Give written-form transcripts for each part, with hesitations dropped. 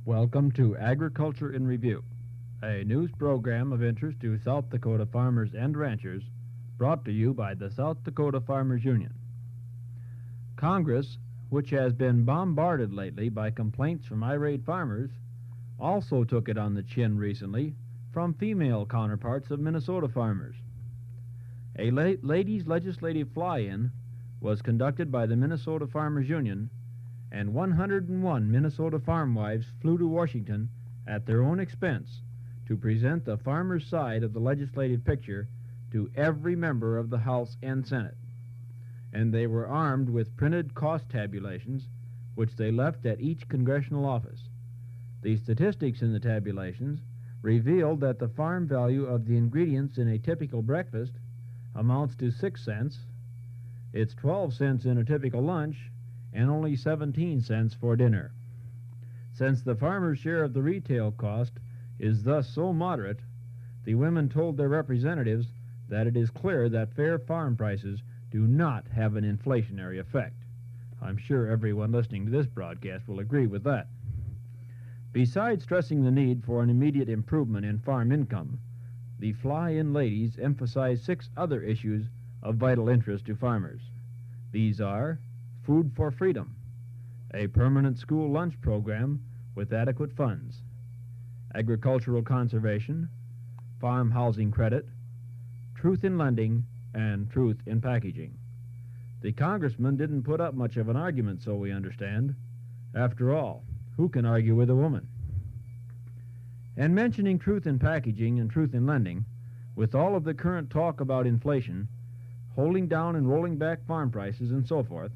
Welcome to Agriculture in Review, a news program of interest to South Dakota farmers and ranchers, brought to you by the South Dakota Farmers Union. Congress, which has been bombarded lately by complaints from irate farmers, also took it on the chin recently from female counterparts of Minnesota farmers. A ladies' legislative fly-in was conducted by the Minnesota Farmers Union, and 101 Minnesota farm wives flew to Washington at their own expense to present the farmers' side of the legislative picture to every member of the House and Senate. And they were armed with printed cost tabulations, which they left at each congressional office. The statistics in the tabulations revealed that the farm value of the ingredients in a typical breakfast amounts to 6 cents, it's 12 cents in a typical lunch, and only 17 cents for dinner. Since the farmer's share of the retail cost is thus so moderate, the women told their representatives that it is clear that fair farm prices do not have an inflationary effect. I'm sure everyone listening to this broadcast will agree with that. Besides stressing the need for an immediate improvement in farm income, the fly-in ladies emphasized 6 other issues of vital interest to farmers. These are food for freedom, a permanent school lunch program with adequate funds, agricultural conservation, farm housing credit, truth in lending, and truth in packaging. The congressman didn't put up much of an argument, so we understand. After all, who can argue with a woman? And mentioning truth in packaging and truth in lending, with all of the current talk about inflation, holding down and rolling back farm prices and so forth,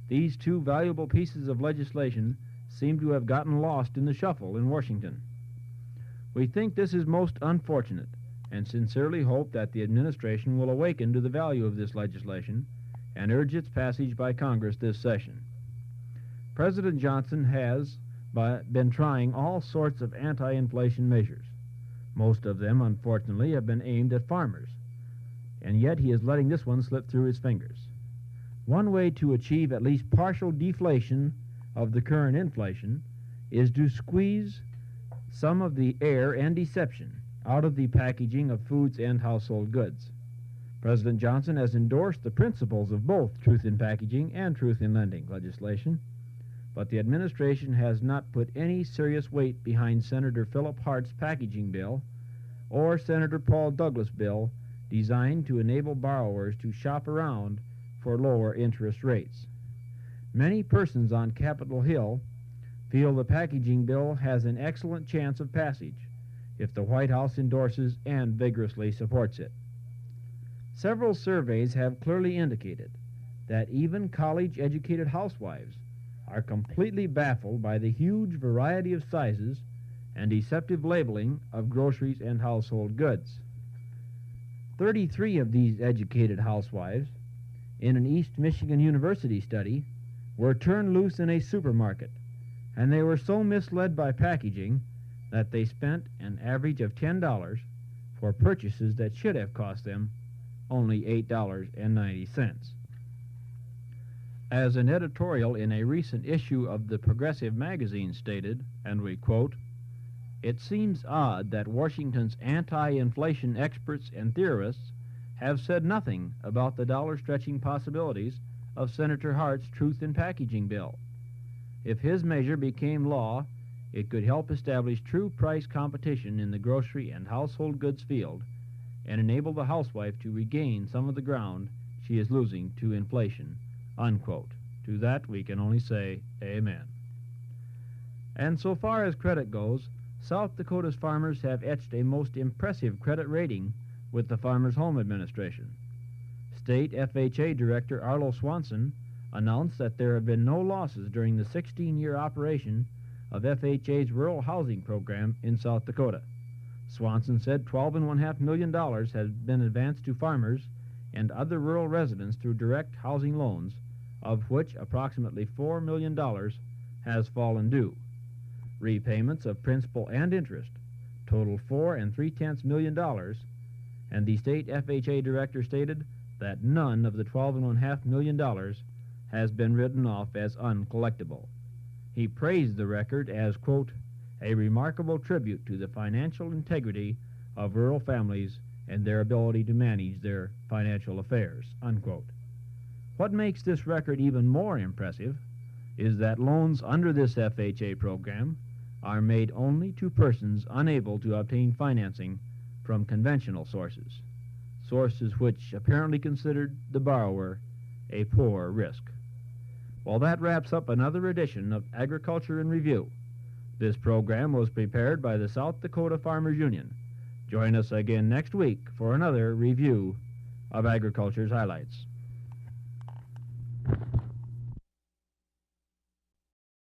these 2 valuable pieces of legislation seem to have gotten lost in the shuffle in Washington. We think this is most unfortunate and sincerely hope that the administration will awaken to the value of this legislation and urge its passage by Congress this session. President Johnson has been trying all sorts of anti-inflation measures. Most of them, unfortunately, have been aimed at farmers, and yet he is letting this one slip through his fingers. One way to achieve at least partial deflation of the current inflation is to squeeze some of the air and deception out of the packaging of foods and household goods. President Johnson has endorsed the principles of both truth in packaging and truth in lending legislation, but the administration has not put any serious weight behind Senator Philip Hart's packaging bill or Senator Paul Douglas' bill designed to enable borrowers to shop around for lower interest rates. Many persons on Capitol Hill feel the packaging bill has an excellent chance of passage if the White House endorses and vigorously supports it. Several surveys have clearly indicated that even college-educated housewives are completely baffled by the huge variety of sizes and deceptive labeling of groceries and household goods. 33 of these educated housewives in an East Michigan University study were turned loose in a supermarket, and they were so misled by packaging that they spent an average of $10 for purchases that should have cost them only $8.90. As an editorial in a recent issue of the Progressive magazine stated, and we quote, "It seems odd that Washington's anti-inflation experts and theorists have said nothing about the dollar-stretching possibilities of Senator Hart's Truth in Packaging bill. If his measure became law, it could help establish true price competition in the grocery and household goods field and enable the housewife to regain some of the ground she is losing to inflation." Unquote. To that we can only say amen. And so far as credit goes, South Dakota's farmers have etched a most impressive credit rating with the Farmers Home Administration. State FHA Director Arlo Swanson announced that there have been no losses during the 16-year operation of FHA's rural housing program in South Dakota. Swanson said $12.5 million has been advanced to farmers and other rural residents through direct housing loans, of which approximately $4 million has fallen due. Repayments of principal and interest total $4.3 million, and the state FHA director stated that none of the $12.5 million has been written off as uncollectible. He praised the record as, quote, a remarkable tribute to the financial integrity of rural families and their ability to manage their financial affairs, unquote. What makes this record even more impressive is that loans under this FHA program are made only to persons unable to obtain financing from conventional sources, sources which apparently considered the borrower a poor risk. Well, that wraps up another edition of Agriculture in Review. This program was prepared by the South Dakota Farmers Union. Join us again next week for another review of agriculture's highlights.